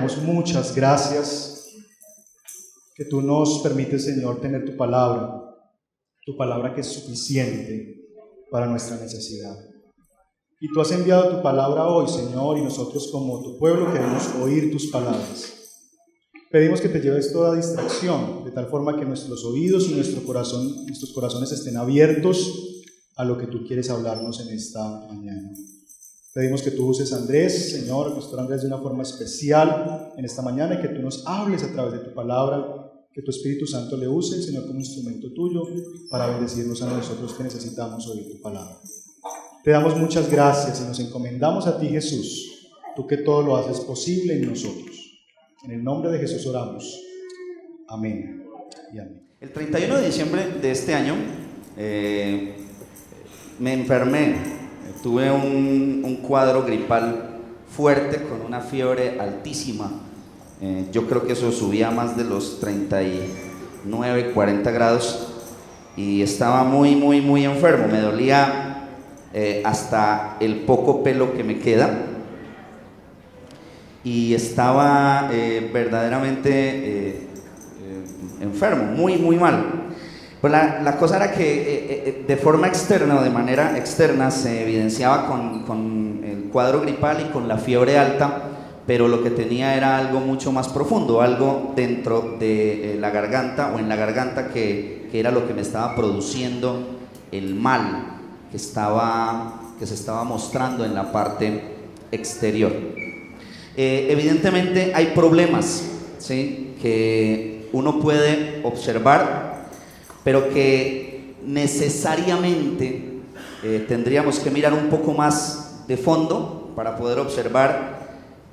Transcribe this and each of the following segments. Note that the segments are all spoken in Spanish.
damos muchas gracias que tú nos permites, Señor, tener tu palabra que es suficiente para nuestra necesidad. Y tú has enviado tu palabra hoy, Señor, y nosotros como tu pueblo queremos oír tus palabras. Pedimos que te lleves toda distracción, de tal forma que nuestros oídos y nuestros corazones estén abiertos a lo que tú quieres hablarnos en esta mañana. Pedimos que tú uses a Andrés, Señor, nuestro Andrés, de una forma especial en esta mañana y que tú nos hables a través de tu palabra, que tu Espíritu Santo le use, Señor, como instrumento tuyo para bendecirnos a nosotros que necesitamos oír tu palabra. Te damos muchas gracias y nos encomendamos a ti, Jesús, tú que todo lo haces posible en nosotros. En el nombre de Jesús oramos. Amén y amén. El 31 de diciembre de este año me enfermé. Tuve un cuadro gripal fuerte con una fiebre altísima. Yo creo que eso subía a más de los 39, 40 grados y estaba muy enfermo. Me dolía hasta el poco pelo que me queda. Y estaba verdaderamente enfermo, muy mal. Pues la cosa era que de forma externa o de manera externa se evidenciaba con el cuadro gripal y con la fiebre alta, pero lo que tenía era algo mucho más profundo, algo dentro de la garganta o en la garganta que era lo que me estaba produciendo el mal que se estaba mostrando en la parte exterior. Evidentemente hay problemas, ¿sí?, que uno puede observar, pero que necesariamente tendríamos que mirar un poco más de fondo para poder observar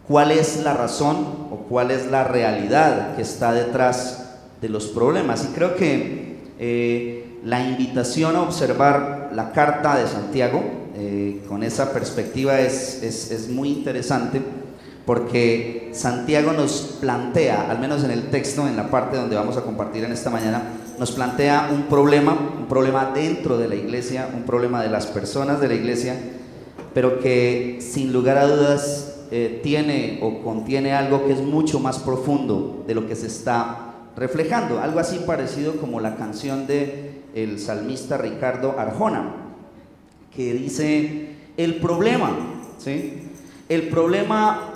cuál es la razón o cuál es la realidad que está detrás de los problemas. Y creo que la invitación a observar la carta de Santiago con esa perspectiva es muy interesante, porque Santiago nos plantea, al menos en el texto, en la parte donde vamos a compartir en esta mañana, nos plantea un problema dentro de la iglesia, un problema de las personas de la iglesia, pero que sin lugar a dudas tiene o contiene algo que es mucho más profundo de lo que se está reflejando, algo así parecido como la canción del salmista Ricardo Arjona, que dice: el problema, ¿sí?, el problema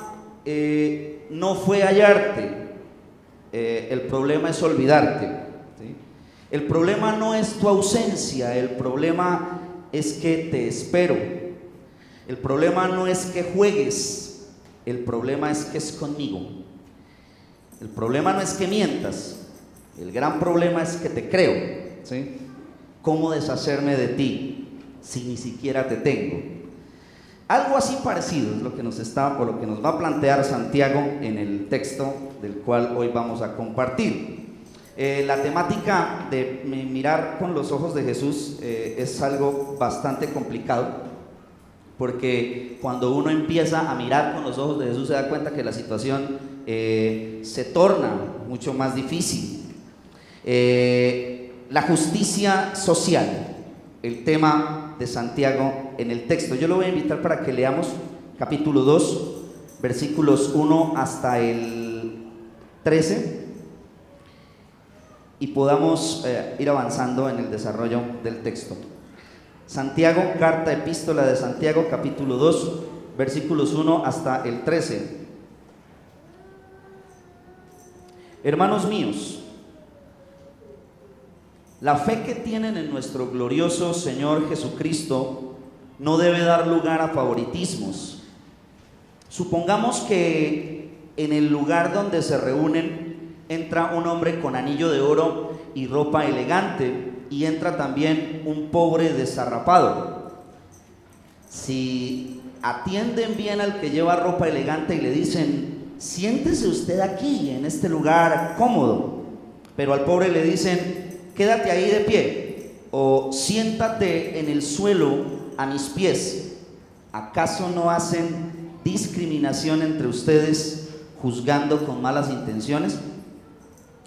no fue hallarte, el problema es olvidarte, ¿sí? El problema no es tu ausencia, el problema es que te espero. El problema no es que juegues, el problema es que es conmigo. El problema no es que mientas, el gran problema es que te creo, ¿sí? ¿Cómo deshacerme de ti si ni siquiera te tengo? Algo así parecido es lo que nos va a plantear Santiago en el texto del cual hoy vamos a compartir. La temática de mirar con los ojos de Jesús es algo bastante complicado, porque cuando uno empieza a mirar con los ojos de Jesús se da cuenta que la situación se torna mucho más difícil. La justicia social, el tema de Santiago en el texto. Yo lo voy a invitar para que leamos capítulo 2, versículos 1 hasta el 13 y podamos ir avanzando en el desarrollo del texto. Santiago, carta epístola de Santiago, capítulo 2, versículos 1 hasta el 13. Hermanos míos, la fe que tienen en nuestro glorioso Señor Jesucristo no debe dar lugar a favoritismos. Supongamos que en el lugar donde se reúnen entra un hombre con anillo de oro y ropa elegante, y entra también un pobre desarrapado. Si atienden bien al que lleva ropa elegante y le dicen: siéntese usted aquí, en este lugar cómodo, pero al pobre le dicen: quédate ahí de pie, o siéntate en el suelo a mis pies, ¿acaso no hacen discriminación entre ustedes, juzgando con malas intenciones?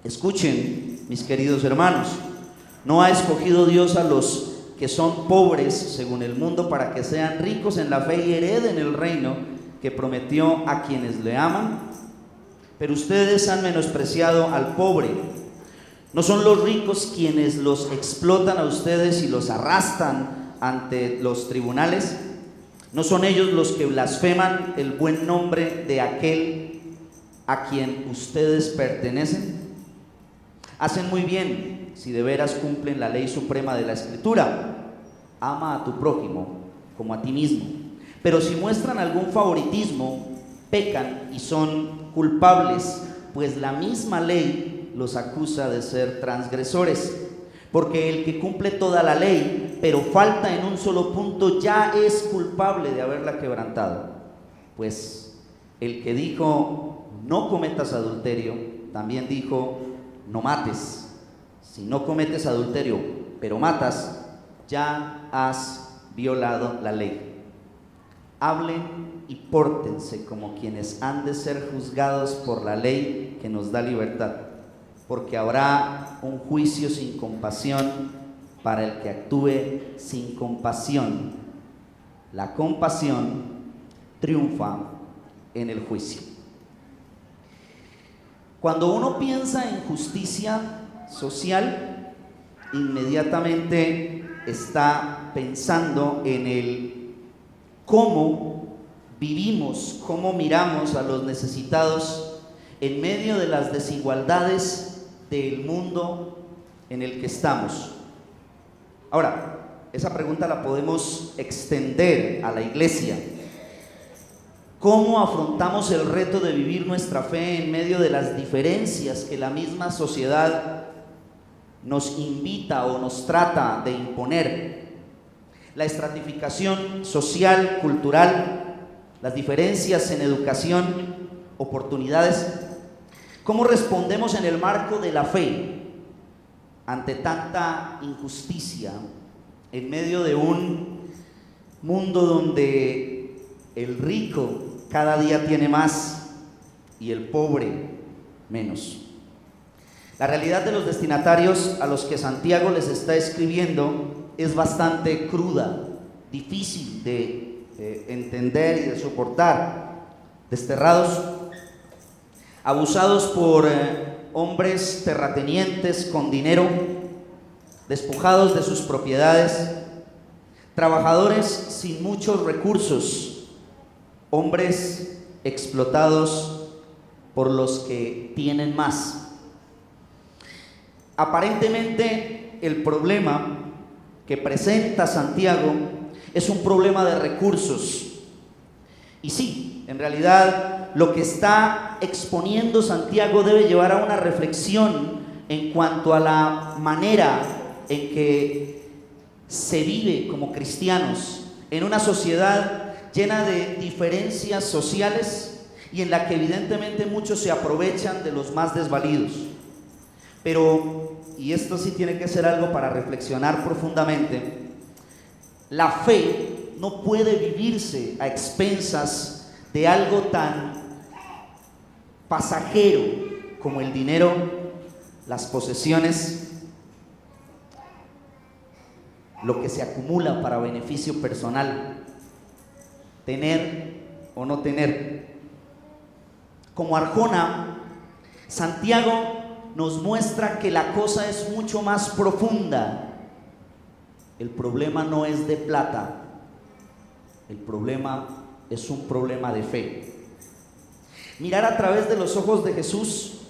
Escuchen, mis queridos hermanos, ¿no ha escogido Dios a los que son pobres según el mundo para que sean ricos en la fe y hereden el reino que prometió a quienes le aman? pero ustedes han menospreciado al pobre. ¿No son los ricos quienes los explotan a ustedes y los arrastran ante los tribunales? ¿No son ellos los que blasfeman el buen nombre de aquel a quien ustedes pertenecen? Hacen muy bien si de veras cumplen la ley suprema de la Escritura: ama a tu prójimo como a ti mismo. Pero si muestran algún favoritismo, pecan y son culpables, pues la misma ley los acusa de ser transgresores. Porque el que cumple toda la ley, pero falta en un solo punto, ya es culpable de haberla quebrantado. Pues el que dijo, no cometas adulterio, también dijo, no mates. Si no cometes adulterio, pero matas, ya has violado la ley. Hablen y pórtense como quienes han de ser juzgados por la ley que nos da libertad, porque habrá un juicio sin compasión para el que actúe sin compasión. La compasión triunfa en el juicio. Cuando uno piensa en justicia social, inmediatamente está pensando en el cómo vivimos, cómo miramos a los necesitados en medio de las desigualdades del mundo en el que estamos. Ahora, esa pregunta la podemos extender a la iglesia. ¿Cómo afrontamos el reto de vivir nuestra fe en medio de las diferencias que la misma sociedad nos invita o nos trata de imponer? La estratificación social, cultural, las diferencias en educación, oportunidades. ¿Cómo respondemos en el marco de la fe ante tanta injusticia, en medio de un mundo donde el rico cada día tiene más y el pobre menos? La realidad de los destinatarios a los que Santiago les está escribiendo es bastante cruda, difícil de entender y de soportar. Desterrados, abusados por hombres terratenientes con dinero, despojados de sus propiedades, trabajadores sin muchos recursos, hombres explotados por los que tienen más. Aparentemente el problema que presenta Santiago es un problema de recursos. Y sí, en realidad lo que está exponiendo Santiago debe llevar a una reflexión en cuanto a la manera en que se vive como cristianos en una sociedad llena de diferencias sociales y en la que evidentemente muchos se aprovechan de los más desvalidos. Pero, y esto sí tiene que ser algo para reflexionar profundamente, la fe no puede vivirse a expensas de algo tan pasajero como el dinero, las posesiones, lo que se acumula para beneficio personal, tener o no tener. Como Arjona, Santiago nos muestra que la cosa es mucho más profunda. El problema no es de plata, el problema es un problema de fe. Mirar a través de los ojos de Jesús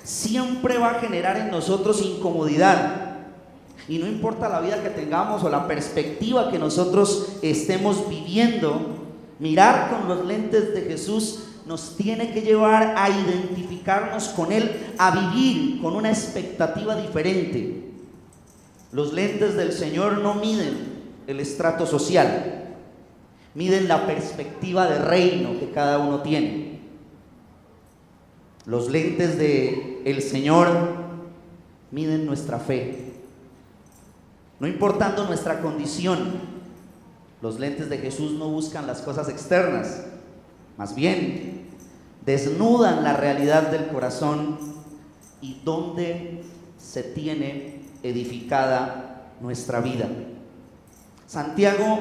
siempre va a generar en nosotros incomodidad. Y no importa la vida que tengamos o la perspectiva que nosotros estemos viviendo, mirar con los lentes de Jesús nos tiene que llevar a identificarnos con Él, a vivir con una expectativa diferente. Los lentes del Señor no miden el estrato social, miden la perspectiva de reino que cada uno tiene. Los lentes del Señor miden nuestra fe. No importando nuestra condición, los lentes de Jesús no buscan las cosas externas, más bien desnudan la realidad del corazón y dónde se tiene edificada nuestra vida. Santiago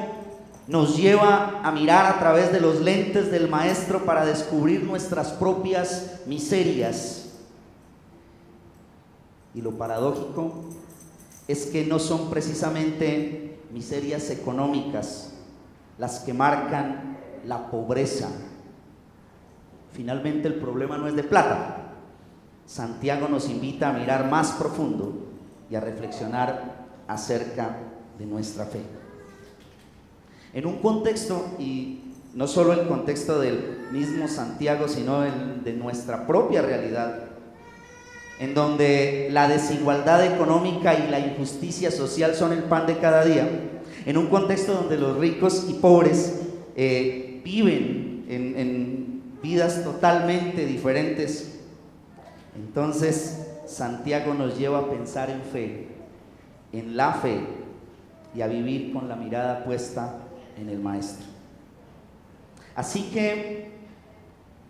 nos lleva a mirar a través de los lentes del Maestro para descubrir nuestras propias miserias. Y lo paradójico es que no son precisamente miserias económicas las que marcan la pobreza. Finalmente el problema no es de plata. Santiago nos invita a mirar más profundo y a reflexionar acerca de nuestra fe. En un contexto, y no solo el contexto del mismo Santiago, sino el de nuestra propia realidad, en donde la desigualdad económica y la injusticia social son el pan de cada día, en un contexto donde los ricos y pobres viven en vidas totalmente diferentes, entonces Santiago nos lleva a pensar en fe, en la fe, y a vivir con la mirada puesta en el Maestro. Así que,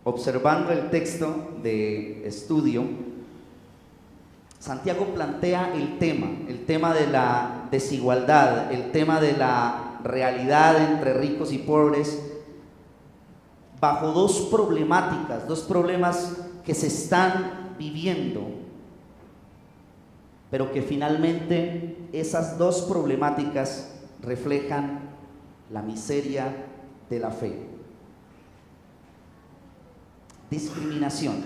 observando el texto de estudio, Santiago plantea el tema de la desigualdad, el tema de la realidad entre ricos y pobres, bajo dos problemáticas, dos problemas que se están viviendo, pero que finalmente esas dos problemáticas reflejan la miseria de la fe. Discriminación.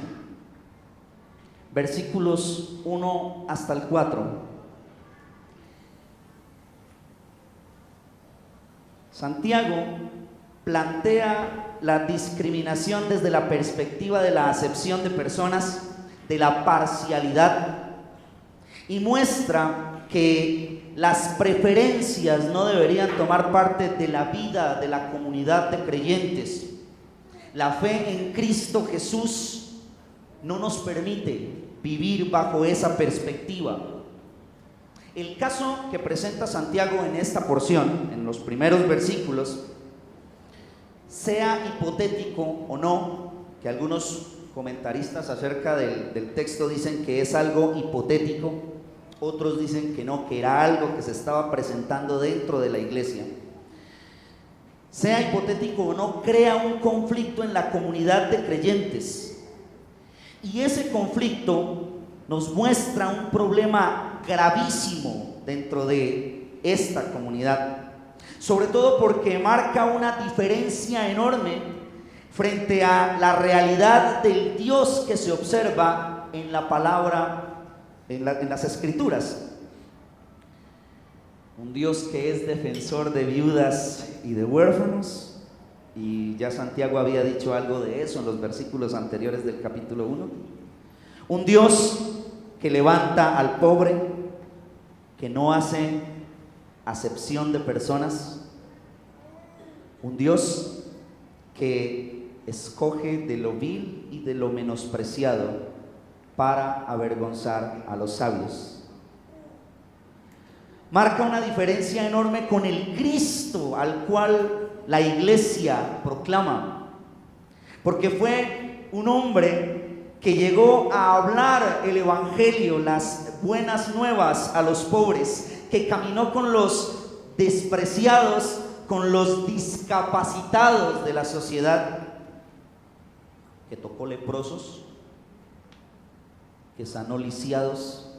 Versículos 1 hasta el 4. Santiago plantea la discriminación desde la perspectiva de la acepción de personas, de la parcialidad, y muestra que las preferencias no deberían tomar parte de la vida de la comunidad de creyentes. La fe en Cristo Jesús no nos permite vivir bajo esa perspectiva. El caso que presenta Santiago en esta porción, en los primeros versículos, sea hipotético o no, que algunos comentaristas acerca del texto dicen que es algo hipotético, otros dicen que no, que era algo que se estaba presentando dentro de la iglesia. Sea hipotético o no, crea un conflicto en la comunidad de creyentes. Y ese conflicto nos muestra un problema gravísimo dentro de esta comunidad. Sobre todo porque marca una diferencia enorme frente a la realidad del Dios que se observa en la palabra, en las Escrituras. Un Dios que es defensor de viudas y de huérfanos, y ya Santiago había dicho algo de eso en los versículos anteriores del capítulo 1. Un Dios que levanta al pobre, que no hace acepción de personas. Un Dios que escoge de lo vil y de lo menospreciado para avergonzar a los sabios. Marca una diferencia enorme con el Cristo al cual la iglesia proclama, porque fue un hombre que llegó a hablar el evangelio, las buenas nuevas a los pobres, que caminó con los despreciados, con los discapacitados de la sociedad, que tocó leprosos, que sanó lisiados,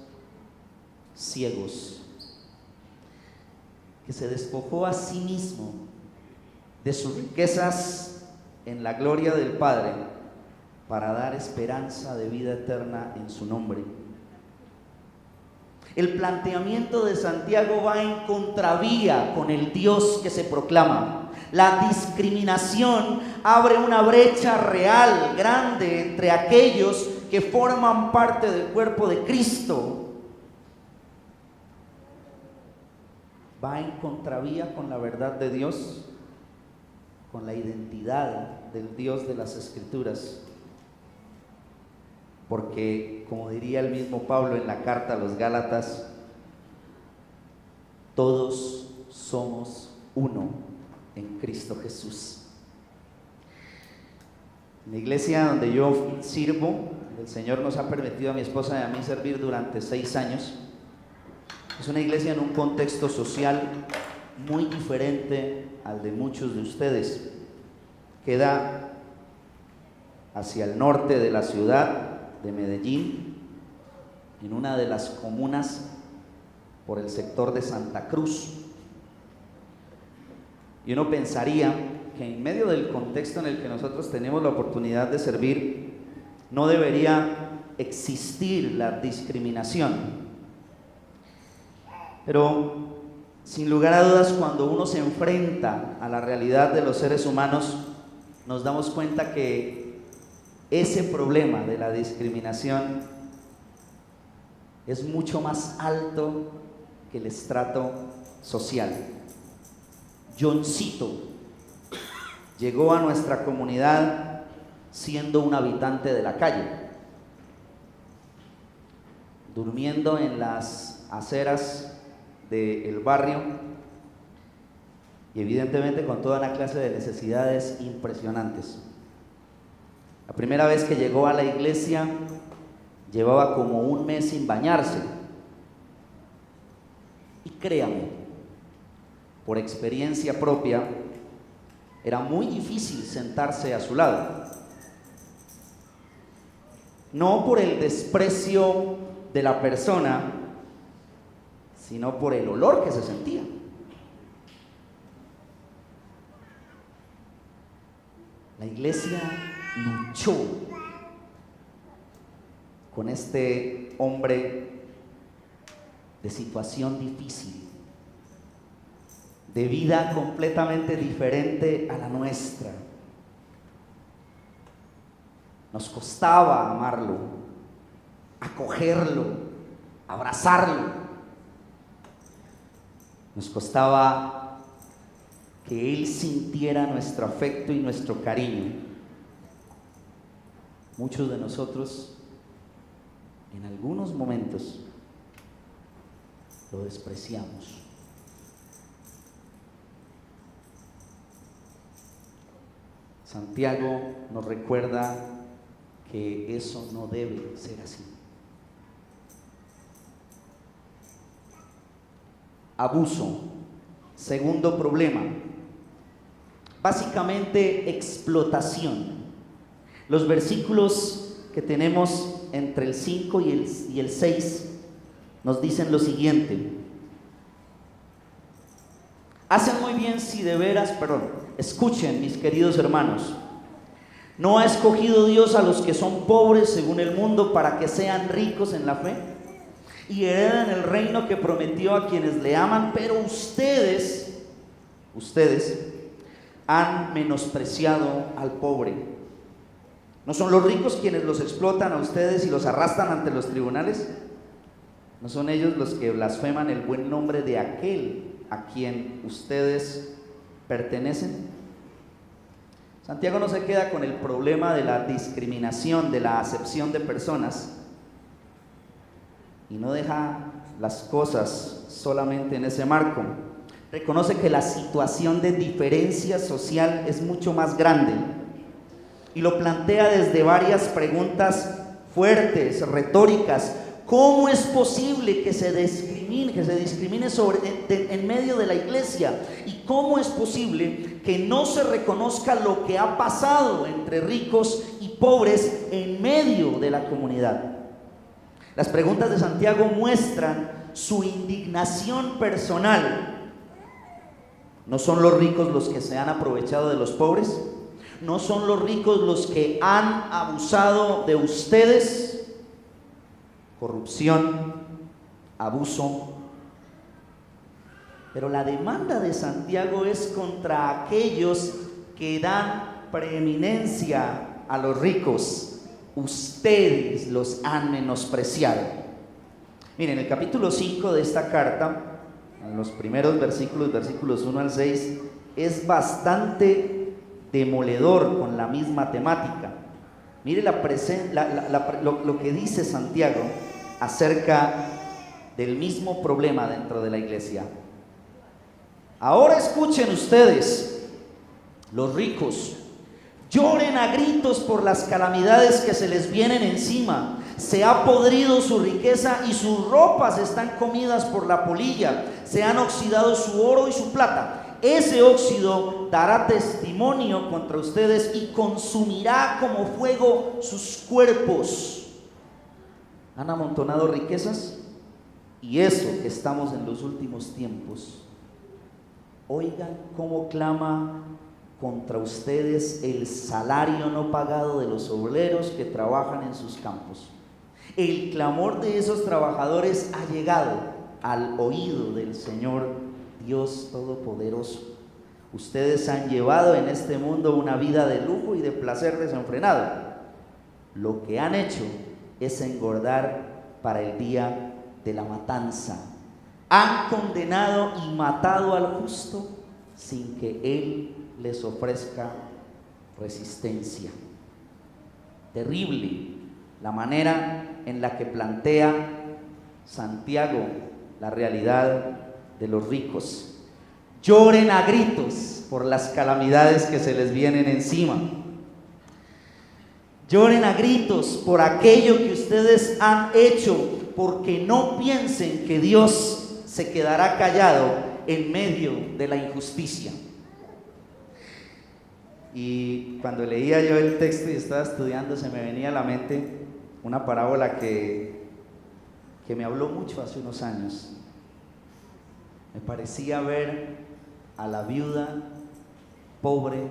ciegos, que se despojó a sí mismo de sus riquezas en la gloria del Padre para dar esperanza de vida eterna en su nombre. El planteamiento de Santiago va en contravía con el Dios que se proclama. La discriminación abre una brecha real, grande, entre aquellos que forman parte del cuerpo de Cristo. Va en contravía con la verdad de Dios, con la identidad del Dios de las Escrituras. Porque, como diría el mismo Pablo en la carta a los Gálatas, todos somos uno en Cristo Jesús. En la iglesia donde yo sirvo, el Señor nos ha permitido a mi esposa y a mí servir durante 6 años. Es una iglesia en un contexto social muy diferente al de muchos de ustedes. Queda hacia el norte de la ciudad de Medellín, en una de las comunas por el sector de Santa Cruz. Y uno pensaría que en medio del contexto en el que nosotros tenemos la oportunidad de servir, no debería existir la discriminación. Pero sin lugar a dudas, cuando uno se enfrenta a la realidad de los seres humanos, nos damos cuenta que ese problema de la discriminación es mucho más alto que el estrato social. Johncito llegó a nuestra comunidad siendo un habitante de la calle, durmiendo en las aceras del barrio y evidentemente con toda una clase de necesidades impresionantes. La primera vez que llegó a la iglesia llevaba como un mes sin bañarse, y créame, por experiencia propia, era muy difícil sentarse a su lado. No por el desprecio de la persona, sino por el olor que se sentía. La iglesia luchó con este hombre de situación difícil, de vida completamente diferente a la nuestra. Nos costaba amarlo, acogerlo, abrazarlo. Nos costaba que él sintiera nuestro afecto y nuestro cariño. Muchos de nosotros, en algunos momentos, lo despreciamos. Santiago nos recuerda que eso no debe ser así. Abuso, segundo problema, básicamente explotación. Los versículos que tenemos entre el 5 y el 6 nos dicen lo siguiente: hacen muy bien si de veras, escuchen, mis queridos hermanos, ¿no ha escogido Dios a los que son pobres según el mundo para que sean ricos en la fe y hereden el reino que prometió a quienes le aman? Pero ustedes han menospreciado al pobre. ¿No son los ricos quienes los explotan a ustedes y los arrastran ante los tribunales? ¿No son ellos los que blasfeman el buen nombre de aquel a quien ustedes pertenecen? Santiago no se queda con el problema de la discriminación, de la acepción de personas, y no deja las cosas solamente en ese marco. Reconoce que la situación de diferencia social es mucho más grande y lo plantea desde varias preguntas fuertes, retóricas. ¿Cómo es posible que se discrimine en medio de la iglesia? ¿Y cómo es posible que no se reconozca lo que ha pasado entre ricos y pobres en medio de la comunidad? Las preguntas de Santiago muestran su indignación personal. ¿No son los ricos los que se han aprovechado de los pobres? ¿No son los ricos los que han abusado de ustedes? Corrupción, abuso. Pero la demanda de Santiago es contra aquellos que dan preeminencia a los ricos. Ustedes los han menospreciado. Miren, el capítulo 5 de esta carta, en los primeros versículos 1 al 6, es bastante demoledor con la misma temática. Mire lo que dice Santiago acerca del mismo problema dentro de la iglesia. Ahora escuchen ustedes, los ricos, lloren a gritos por las calamidades que se les vienen encima. Se ha podrido su riqueza y sus ropas están comidas por la polilla. se han oxidado su oro y su plata. Ese óxido dará testimonio contra ustedes y consumirá como fuego sus cuerpos. Han amontonado riquezas y eso que estamos en los últimos tiempos. Oigan cómo clama contra ustedes el salario no pagado de los obreros que trabajan en sus campos. El clamor de esos trabajadores ha llegado al oído del Señor Dios Todopoderoso. Ustedes han llevado en este mundo una vida de lujo y de placer desenfrenado. Lo que han hecho es engordar para el día de la matanza. Han condenado y matado al justo sin que Él les ofrezca resistencia. Terrible la manera en la que plantea Santiago la realidad de los ricos. Lloren a gritos por las calamidades que se les vienen encima. Lloren a gritos por aquello que ustedes han hecho, porque no piensen que Dios se quedará callado en medio de la injusticia. Y cuando leía yo el texto y estaba estudiando, se me venía a la mente una parábola que me habló mucho hace unos años. Me parecía ver a la viuda pobre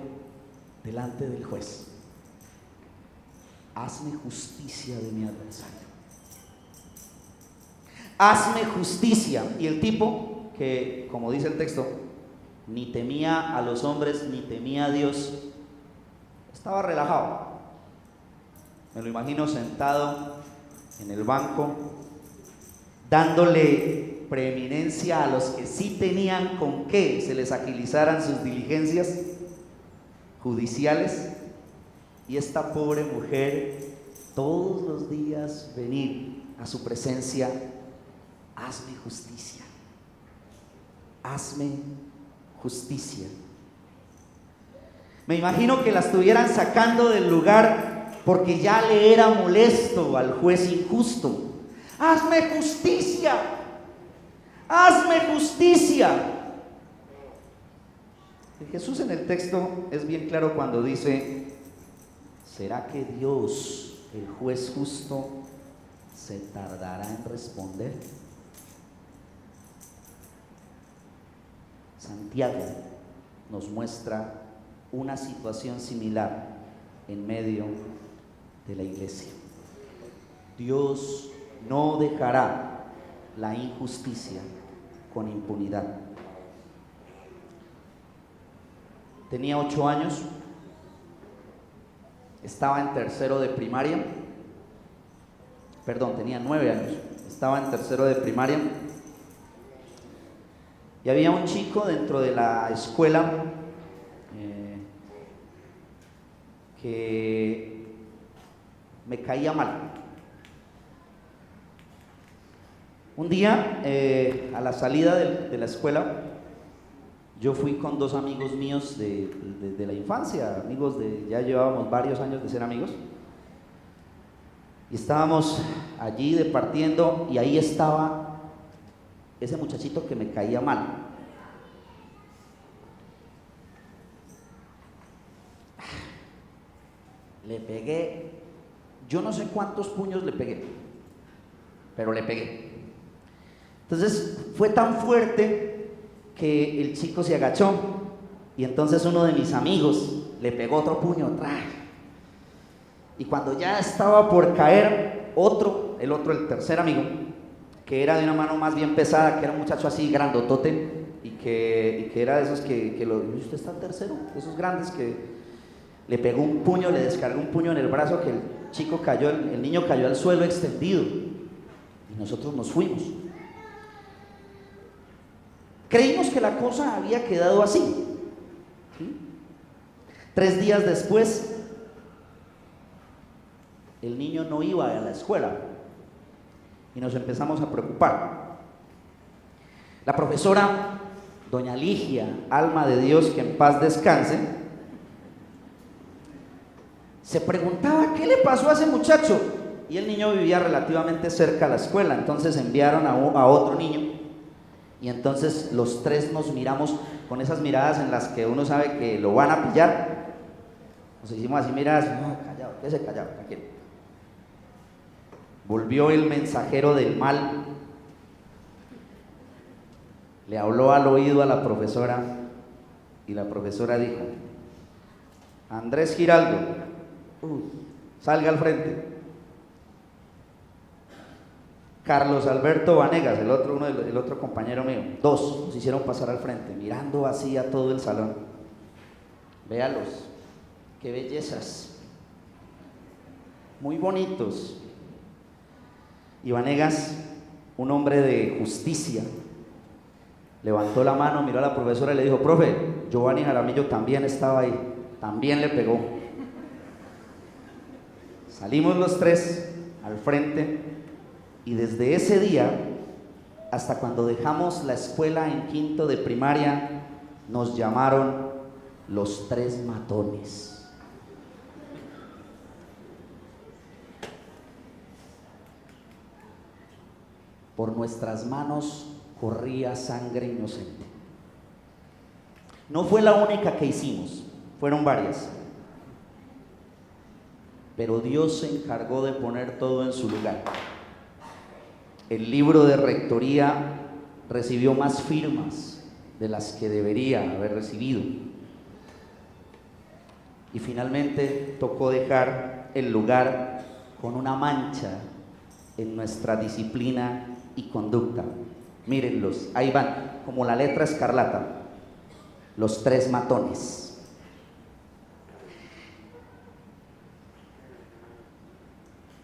delante del juez. Hazme justicia de mi adversario. Hazme justicia. Y el tipo, que como dice el texto, ni temía a los hombres ni temía a Dios, estaba relajado. Me lo imagino sentado en el banco, dándole preeminencia a los que sí tenían con qué se les agilizaran sus diligencias judiciales, y esta pobre mujer todos los días venir a su presencia: hazme justicia, hazme justicia. Me imagino que la estuvieran sacando del lugar porque ya le era molesto al juez injusto. Hazme justicia, hazme justicia. Jesús en el texto es bien claro cuando dice: ¿será que Dios, el juez justo, se tardará en responder? Santiago nos muestra una situación similar en medio de la iglesia. Dios no dejará la injusticia con impunidad. Tenía 8 años, estaba en tercero de primaria, tenía 9 años, estaba en tercero de primaria, y había un chico dentro de la escuela que me caía mal. Un día, a la salida de la escuela, yo fui con 2 amigos míos de la infancia, ya llevábamos varios años de ser amigos, y estábamos allí departiendo, y ahí estaba ese muchachito que me caía mal. Le pegué, yo no sé cuántos puños le pegué, pero le pegué. Entonces fue tan fuerte que el chico se agachó, y entonces uno de mis amigos le pegó otro puño, y cuando ya estaba por caer, el tercer amigo, que era de una mano más bien pesada, que era un muchacho así grandotote, y que era de esos ¿usted está en tercero? Esos grandes, que le pegó un puño, le descargó un puño en el brazo, que el chico cayó, el niño cayó al suelo extendido, y nosotros nos fuimos. Creímos que la cosa había quedado así, ¿sí? 3 días después, el niño no iba a la escuela y nos empezamos a preocupar. La profesora, doña Ligia, alma de Dios, que en paz descanse, se preguntaba qué le pasó a ese muchacho, y el niño vivía relativamente cerca a la escuela. Entonces enviaron a otro niño, Y entonces los tres nos miramos con esas miradas en las que uno sabe que lo van a pillar. Nos hicimos así miradas, no, callado, quédese callado, tranquilo. Volvió el mensajero del mal, le habló al oído a la profesora y la profesora dijo: Andrés Giraldo, salga al frente. Carlos Alberto Vanegas, el otro compañero mío, dos nos hicieron pasar al frente, mirando así a todo el salón. Véalos, qué bellezas, muy bonitos. Y Vanegas, un hombre de justicia, levantó la mano, miró a la profesora y le dijo: profe, Giovanni Jaramillo también estaba ahí, también le pegó. Salimos los tres al frente y desde ese día hasta cuando dejamos la escuela en quinto de primaria nos llamaron los tres matones. Por nuestras manos corría sangre inocente. No fue la única que hicimos, fueron varias. Pero Dios se encargó de poner todo en su lugar. El libro de rectoría recibió más firmas de las que debería haber recibido. Y finalmente tocó dejar el lugar con una mancha en nuestra disciplina y conducta. Mírenlos, ahí van, como la letra escarlata, los tres matones.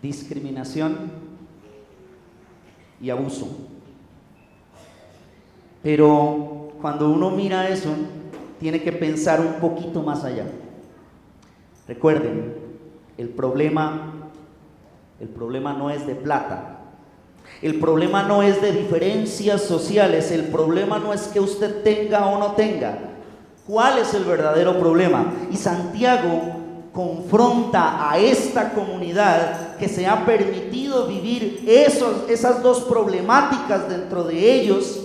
Discriminación y abuso. Pero cuando uno mira eso, tiene que pensar un poquito más allá. Recuerden, el problema no es de plata. El problema no es de diferencias sociales. El problema no es que usted tenga o no tenga. ¿Cuál es el verdadero problema? Y Santiago confronta a esta comunidad que se ha permitido vivir esas dos problemáticas dentro de ellos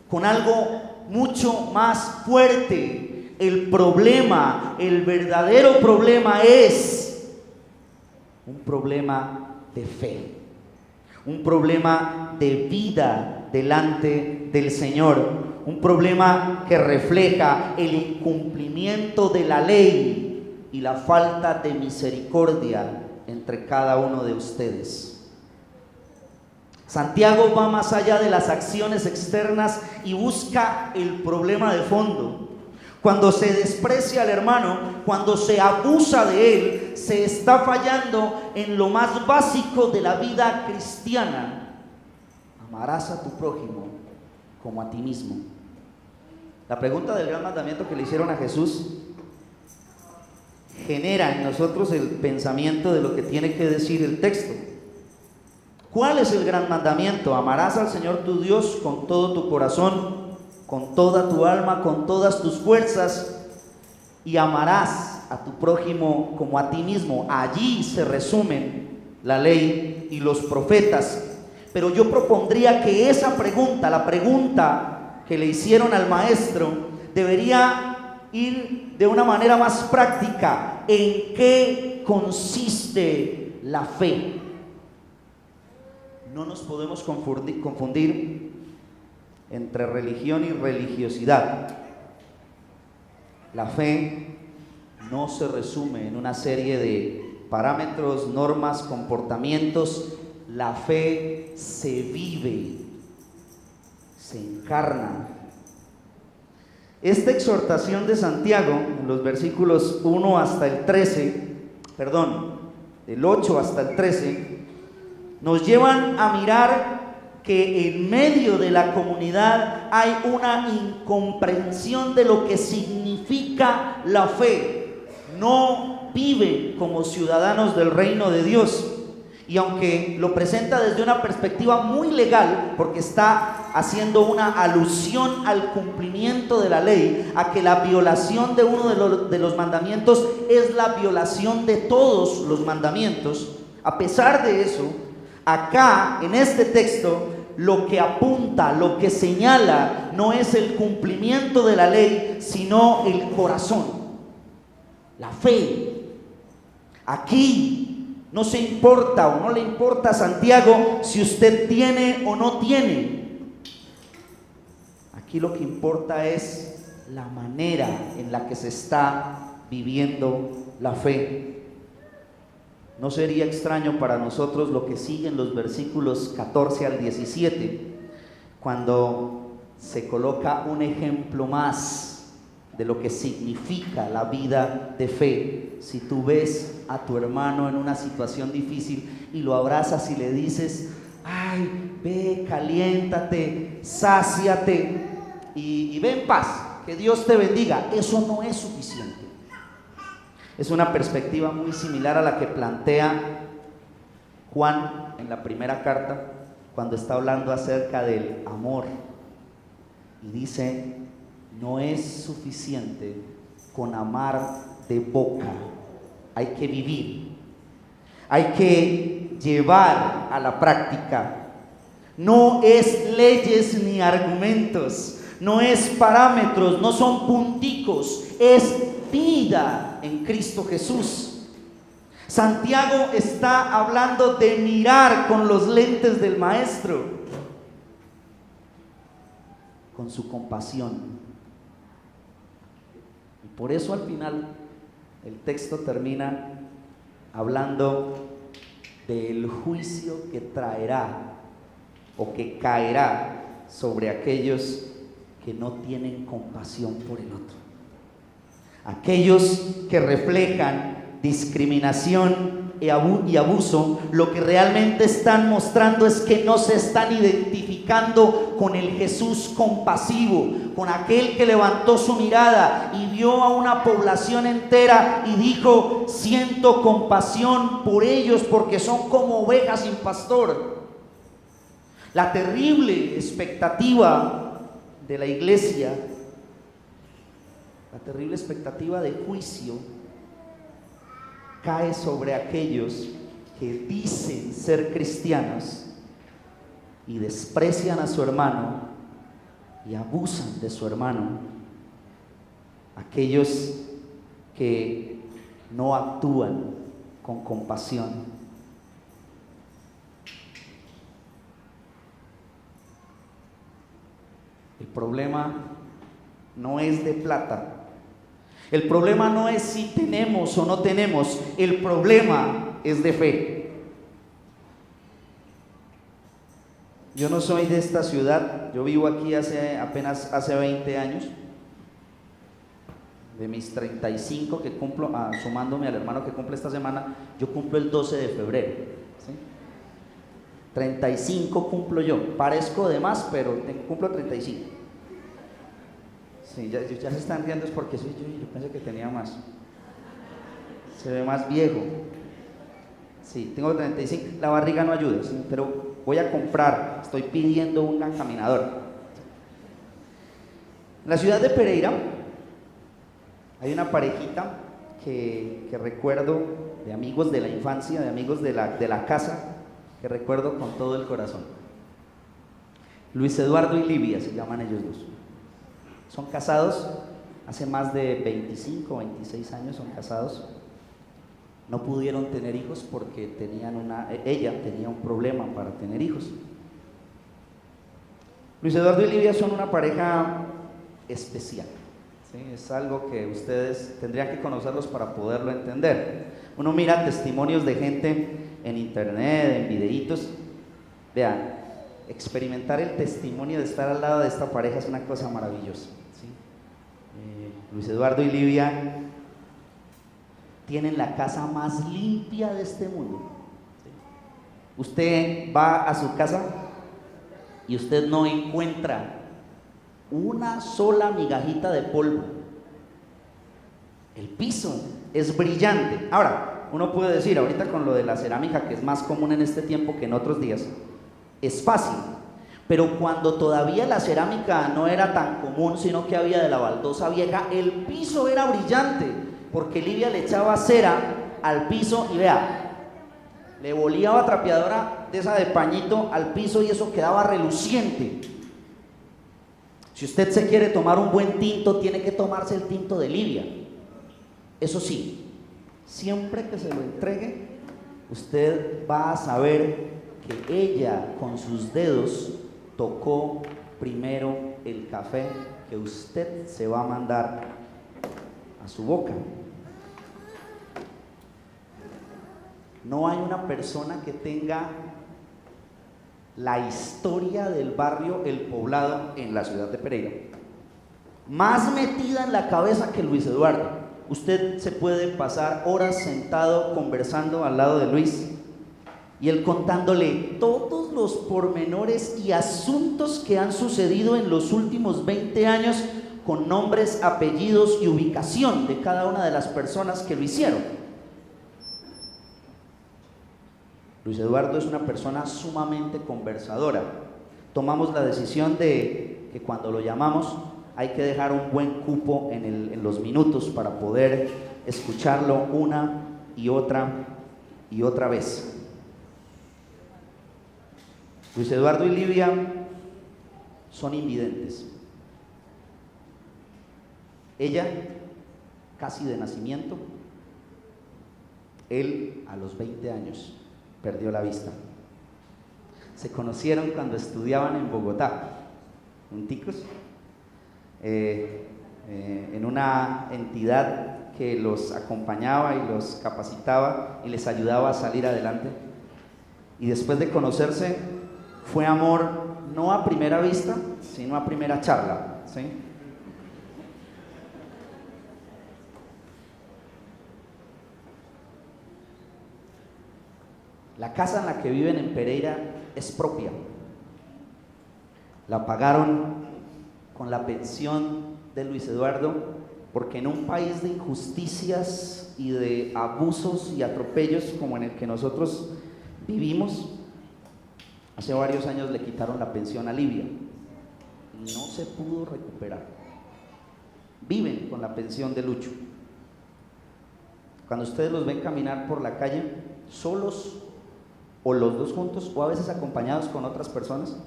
con algo mucho más fuerte. El problema, el verdadero problema es un problema de fe, un problema de vida delante del Señor, un problema que refleja el incumplimiento de la ley y la falta de misericordia entre cada uno de ustedes. Santiago va más allá de las acciones externas y busca el problema de fondo. Cuando se desprecia al hermano, cuando se abusa de él, se está fallando en lo más básico de la vida cristiana. Amarás a tu prójimo como a ti mismo. La pregunta del gran mandamiento que le hicieron a Jesús genera en nosotros el pensamiento de lo que tiene que decir el texto. ¿Cuál es el gran mandamiento? Amarás al Señor tu Dios con todo tu corazón, con toda tu alma, con todas tus fuerzas, y amarás a tu prójimo como a ti mismo. Allí se resumen la ley y los profetas. Pero yo propondría que esa pregunta, la pregunta que le hicieron al maestro, debería ir de una manera más práctica. ¿En qué consiste la fe? No nos podemos confundir entre religión y religiosidad. La fe no se resume en una serie de parámetros, normas, comportamientos. La fe se vive, se encarna. Esta exhortación de Santiago, en los versículos 1 hasta el 13, del 8 hasta el 13, nos llevan a mirar que en medio de la comunidad hay una incomprensión de lo que significa la fe. No viven como ciudadanos del reino de Dios. Y aunque lo presenta desde una perspectiva muy legal, porque está haciendo una alusión al cumplimiento de la ley, a que la violación de uno de los mandamientos es la violación de todos los mandamientos, a pesar de eso, acá en este texto lo que apunta, lo que señala, no es el cumplimiento de la ley, sino el corazón, la fe. Aquí no se importa o no le importa a Santiago si usted tiene o no tiene. Aquí lo que importa es la manera en la que se está viviendo la fe. No sería extraño para nosotros lo que sigue en los versículos 14 al 17, cuando se coloca un ejemplo más de lo que significa la vida de fe. Si tú ves a tu hermano en una situación difícil y lo abrazas y le dices: ay, ve, caliéntate, sáciate y ve en paz, que Dios te bendiga, eso no es suficiente. Es una perspectiva muy similar a la que plantea Juan en la primera carta, cuando está hablando acerca del amor. Y dice: no es suficiente con amar de boca, hay que vivir, hay que llevar a la práctica. No es leyes ni argumentos, no es parámetros, no son punticos, es vida en Cristo Jesús. Santiago está hablando de mirar con los lentes del Maestro, con su compasión. Y por eso al final el texto termina hablando del juicio que traerá o que caerá sobre aquellos que no tienen compasión por el otro. Aquellos que reflejan discriminación y abuso, lo que realmente están mostrando es que no se están identificando con el Jesús compasivo, con aquel que levantó su mirada y vio a una población entera y dijo: siento compasión por ellos porque son como ovejas sin pastor. La terrible expectativa de la iglesia, la terrible expectativa de juicio, cae sobre aquellos que dicen ser cristianos y desprecian a su hermano y abusan de su hermano. Aquellos que no actúan con compasión. El problema no es de plata. El problema no es si tenemos o no tenemos, el problema es de fe. Yo no soy de esta ciudad, yo vivo aquí apenas hace 20 años. De mis 35 que cumplo, sumándome al hermano que cumple esta semana, yo cumplo el 12 de febrero. ¿Sí? 35 cumplo yo, parezco de más, pero cumplo 35. Sí, ya se están riendo, es porque soy yo pensé que tenía más. Se ve más viejo. Sí, tengo 35, la barriga no ayuda, ¿sí? Pero voy a comprar, estoy pidiendo un caminador. En la ciudad de Pereira hay una parejita que recuerdo, de amigos de la infancia, de amigos de la casa, que recuerdo con todo el corazón. Luis Eduardo y Livia se llaman ellos dos. Son casados, hace más de 25, 26 años son casados. No pudieron tener hijos porque ella tenía un problema para tener hijos. Luis Eduardo y Livia son una pareja especial. ¿Sí? Es algo que ustedes tendrían que conocerlos para poderlo entender. Uno mira testimonios de gente en internet, en videitos. Vean, experimentar el testimonio de estar al lado de esta pareja es una cosa maravillosa. ¿Sí? Luis Eduardo y Livia tienen la casa más limpia de este mundo. ¿Sí? Usted va a su casa y usted no encuentra una sola migajita de polvo. El piso es brillante. Ahora, uno puede decir, ahorita con lo de la cerámica, que es más común en este tiempo que en otros días, es fácil, pero cuando todavía la cerámica no era tan común, sino que había de la baldosa vieja, el piso era brillante, porque Livia le echaba cera al piso y vea, le volía trapeadora de esa de pañito al piso y eso quedaba reluciente. Si usted se quiere tomar un buen tinto, tiene que tomarse el tinto de Livia. Eso sí, siempre que se lo entregue, usted va a saber que ella con sus dedos tocó primero el café que usted se va a mandar a su boca. No hay una persona que tenga la historia del barrio El Poblado en la ciudad de Pereira más metida en la cabeza que Luis Eduardo. Usted se puede pasar horas sentado conversando al lado de Luis y él contándole todos los pormenores y asuntos que han sucedido en los últimos 20 años con nombres, apellidos y ubicación de cada una de las personas que lo hicieron. Luis Eduardo es una persona sumamente conversadora. Tomamos la decisión de que cuando lo llamamos hay que dejar un buen cupo en los minutos para poder escucharlo una y otra vez. Luis Eduardo y Livia son invidentes. Ella casi de nacimiento, él a los 20 años perdió la vista. Se conocieron cuando estudiaban en Bogotá, junticos, en una entidad que los acompañaba y los capacitaba y les ayudaba a salir adelante. Y después de conocerse, fue amor no a primera vista, sino a primera charla, ¿sí? La casa en la que viven en Pereira es propia. La pagaron con la pensión de Luis Eduardo, porque en un país de injusticias y de abusos y atropellos como en el que nosotros vivimos, hace varios años le quitaron la pensión a Livia y no se pudo recuperar. Viven con la pensión de Lucho. Cuando ustedes los ven caminar por la calle, solos o los dos juntos o a veces acompañados con otras personas,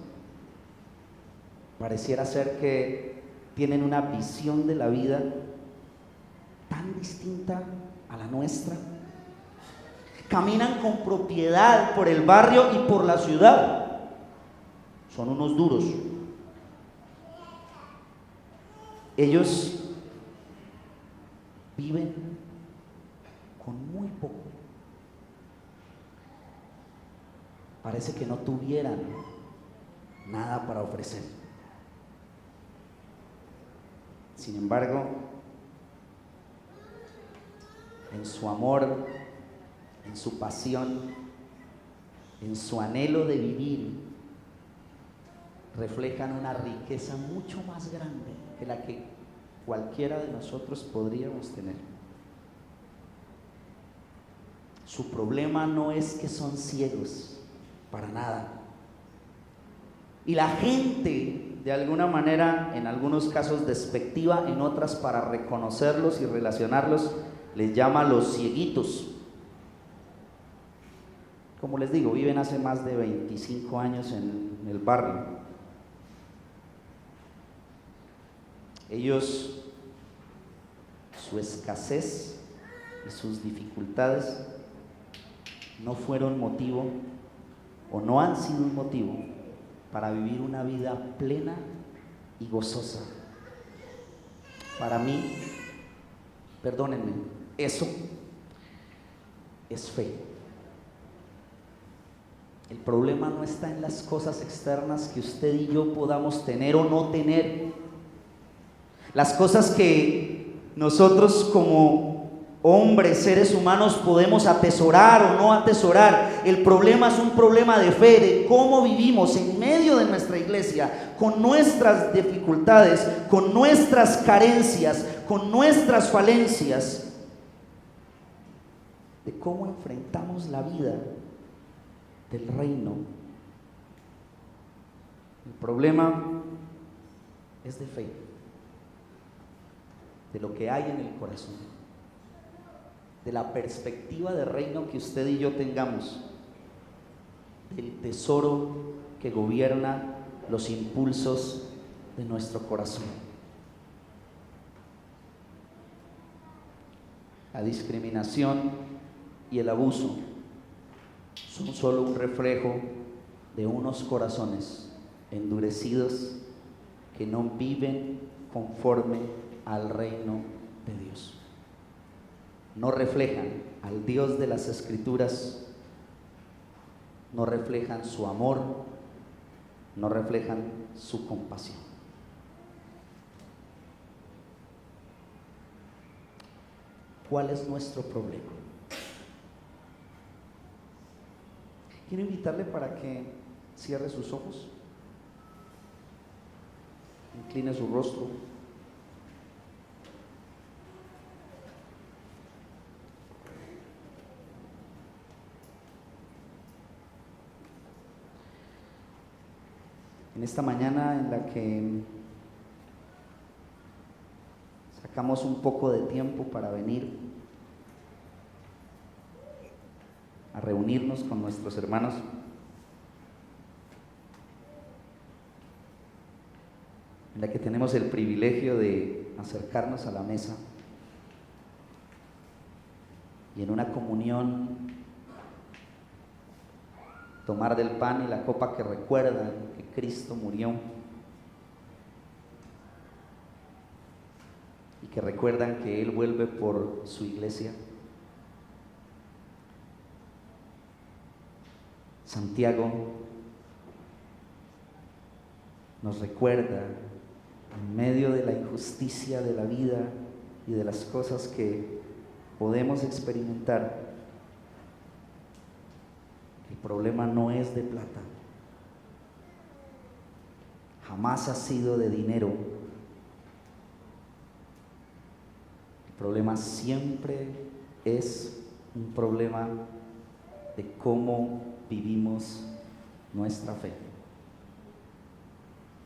pareciera ser que tienen una visión de la vida tan distinta a la nuestra. Caminan con propiedad por el barrio y por la ciudad. Son unos duros. Ellos viven con muy poco. Parece que no tuvieran nada para ofrecer. Sin embargo, en su amor, en su pasión, en su anhelo de vivir, reflejan una riqueza mucho más grande que la que cualquiera de nosotros podríamos tener. Su problema no es que son ciegos, para nada. Y la gente, de alguna manera, en algunos casos despectiva, en otras para reconocerlos y relacionarlos, les llama los cieguitos. Como les digo, viven hace más de 25 años en el barrio. Ellos, su escasez y sus dificultades no fueron motivo o no han sido un motivo para vivir una vida plena y gozosa. Para mí, perdónenme, eso es fe. El problema no está en las cosas externas que usted y yo podamos tener o no tener. Las cosas que nosotros como hombres, seres humanos, podemos atesorar o no atesorar. El problema es un problema de fe, de cómo vivimos en medio de nuestra iglesia, con nuestras dificultades, con nuestras carencias, con nuestras falencias, de cómo enfrentamos la vida del reino. El problema es de fe, de lo que hay en el corazón, de la perspectiva de reino que usted y yo tengamos. del tesoro que gobierna los impulsos de nuestro corazón. La discriminación y el abuso son solo un reflejo de unos corazones endurecidos que no viven conforme al reino de Dios. No reflejan al Dios de las Escrituras, no reflejan su amor, no reflejan su compasión. ¿Cuál es nuestro problema? Quiero invitarle para que cierre sus ojos, incline su rostro. En esta mañana en la que sacamos un poco de tiempo para venir a reunirnos con nuestros hermanos, en la que tenemos el privilegio de acercarnos a la mesa y en una comunión tomar del pan y la copa que recuerdan que Cristo murió y que recuerdan que Él vuelve por su iglesia. Santiago nos recuerda, en medio de la injusticia de la vida y de las cosas que podemos experimentar, el problema no es de plata, jamás ha sido de dinero. El problema siempre es un problema de cómo vivimos nuestra fe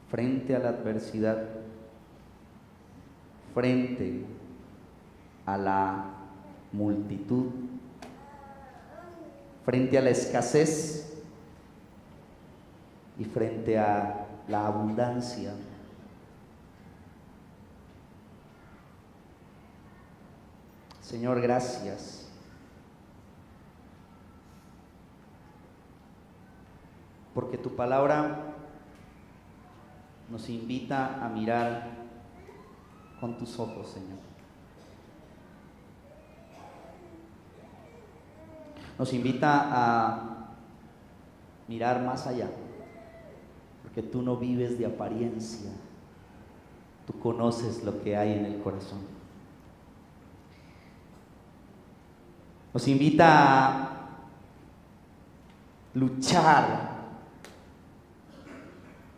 frente a la adversidad, frente a la multitud, frente a la escasez y frente a la abundancia. Señor, gracias porque tu palabra nos invita a mirar con tus ojos, Señor. Nos invita a mirar más allá, porque tú no vives de apariencia, tú conoces lo que hay en el corazón. Nos invita a luchar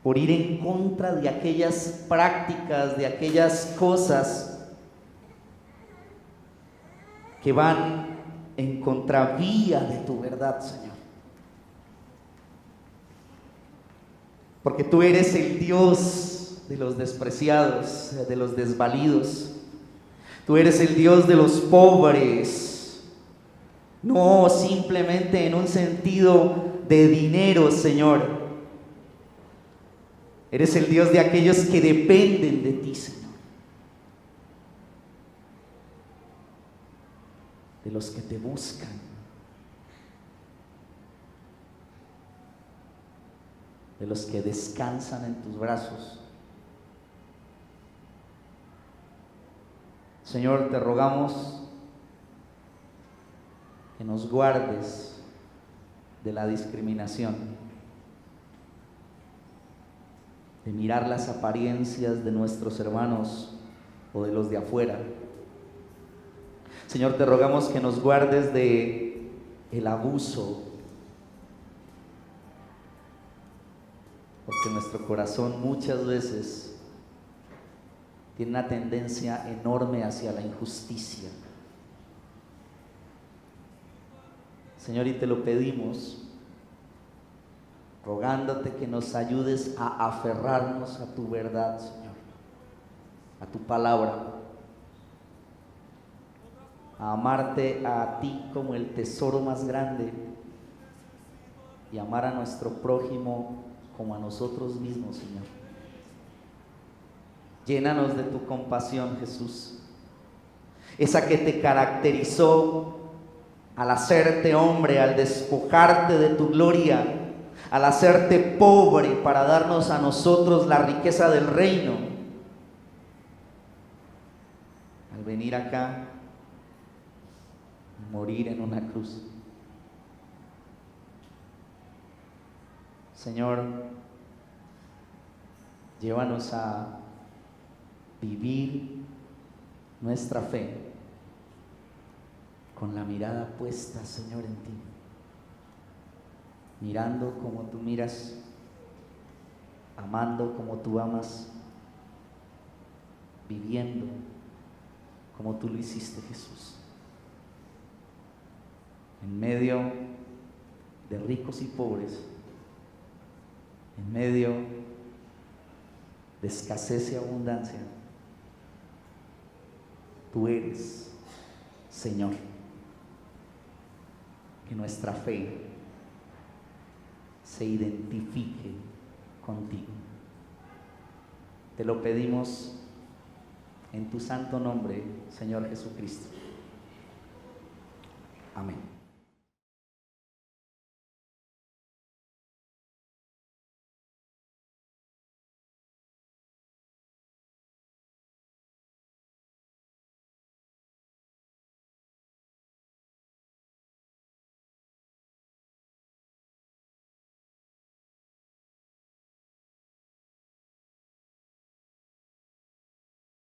por ir en contra de aquellas prácticas, de aquellas cosas que van en contravía de tu verdad, Señor. Porque tú eres el Dios de los despreciados, de los desvalidos. Tú eres el Dios de los pobres. No simplemente en un sentido de dinero, Señor. Eres el Dios de aquellos que dependen de ti, Señor. De los que te buscan. De los que descansan en tus brazos. Señor, te rogamos que nos guardes de la discriminación, de mirar las apariencias de nuestros hermanos o de los de afuera. Señor, te rogamos que nos guardes de el abuso, porque nuestro corazón muchas veces tiene una tendencia enorme hacia la injusticia. Señor, y te lo pedimos, rogándote que nos ayudes a aferrarnos a tu verdad, Señor, a tu palabra, a amarte a ti como el tesoro más grande y amar a nuestro prójimo como a nosotros mismos, Señor. Llénanos de tu compasión, Jesús, esa que te caracterizó al hacerte hombre, al despojarte de tu gloria, al hacerte pobre para darnos a nosotros la riqueza del reino, al venir acá y morir en una cruz. Señor, llévanos a vivir nuestra fe con la mirada puesta, Señor, en ti, mirando como tú miras, amando como tú amas, viviendo como tú lo hiciste, Jesús, en medio de ricos y pobres, en medio de escasez y abundancia. Tú eres, Señor. Que nuestra fe se identifique contigo. Te lo pedimos en tu santo nombre, Señor Jesucristo. Amén.